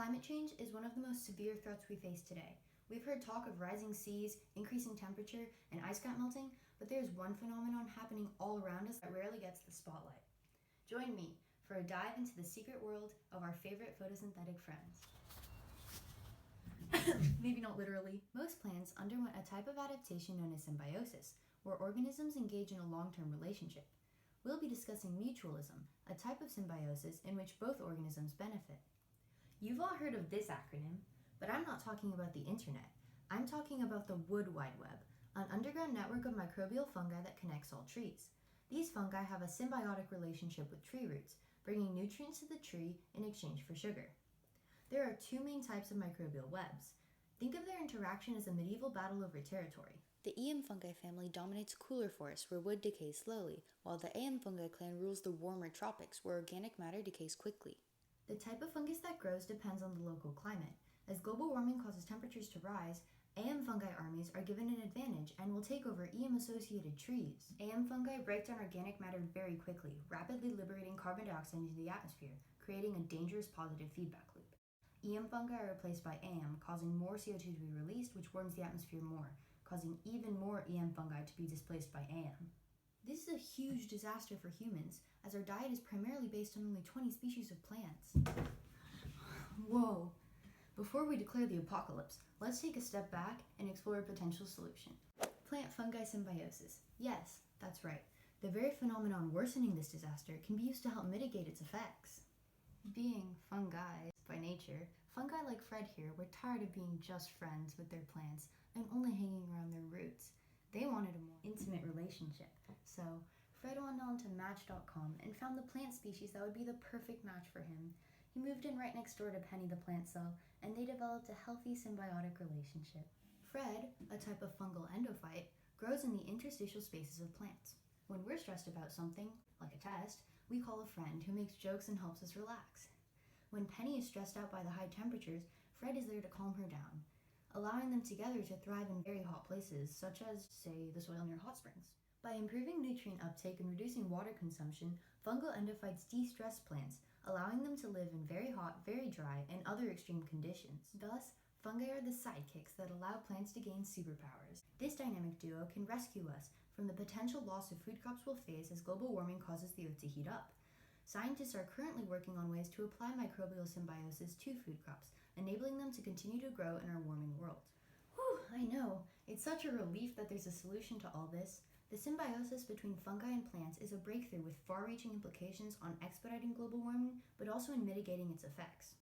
Climate change is one of the most severe threats we face today. We've heard talk of rising seas, increasing temperature, and ice cap melting, but there's one phenomenon happening all around us that rarely gets the spotlight. Join me for a dive into the secret world of our favorite photosynthetic friends. Maybe not literally. Most plants underwent a type of adaptation known as symbiosis, where organisms engage in a long-term relationship. We'll be discussing mutualism, a type of symbiosis in which both organisms benefit. You've all heard of this acronym, but I'm not talking about the internet. I'm talking about the Wood Wide Web, an underground network of microbial fungi that connects all trees. These fungi have a symbiotic relationship with tree roots, bringing nutrients to the tree in exchange for sugar. There are two main types of microbial webs. Think of their interaction as a medieval battle over territory. The fungi family dominates cooler forests where wood decays slowly, while the fungi clan rules the warmer tropics where organic matter decays quickly. The type of fungus that grows depends on the local climate. As global warming causes temperatures to rise, fungi armies are given an advantage and will take over associated trees. Fungi break down organic matter very quickly, rapidly liberating carbon dioxide into the atmosphere, creating a dangerous positive feedback loop. Fungi are replaced by causing more CO2 to be released, which warms the atmosphere more, causing even more fungi to be displaced by This is a huge disaster for humans, as our diet is primarily based on only 20 species of plants. Whoa! Before we declare the apocalypse, let's take a step back and explore a potential solution. Plant-Fungi Symbiosis. Yes, that's right. The very phenomenon worsening this disaster can be used to help mitigate its effects. Being fungi by nature, fungi like Fred here were tired of being just friends with their plants and only hanging around their roots. They wanted a more intimate relationship, so Fred went on to Match.com and found the plant species that would be the perfect match for him. He moved in right next door to Penny the plant cell, and they developed a healthy symbiotic relationship. Fred, a type of fungal endophyte, grows in the interstitial spaces of plants. When we're stressed about something, like a test, we call a friend who makes jokes and helps us relax. When Penny is stressed out by the high temperatures, Fred is there to calm her down, allowing them together to thrive in very hot places, such as, say, the soil near hot springs. By improving nutrient uptake and reducing water consumption, fungal endophytes de-stress plants, allowing them to live in very hot, very dry, and other extreme conditions. Thus, fungi are the sidekicks that allow plants to gain superpowers. This dynamic duo can rescue us from the potential loss of food crops we'll face as global warming causes the earth to heat up. Scientists are currently working on ways to apply microbial symbiosis to food crops, enabling them to continue to grow in our warming world. Whew, I know. It's such a relief that there's a solution to all this. The symbiosis between fungi and plants is a breakthrough with far-reaching implications on expediting global warming, but also in mitigating its effects.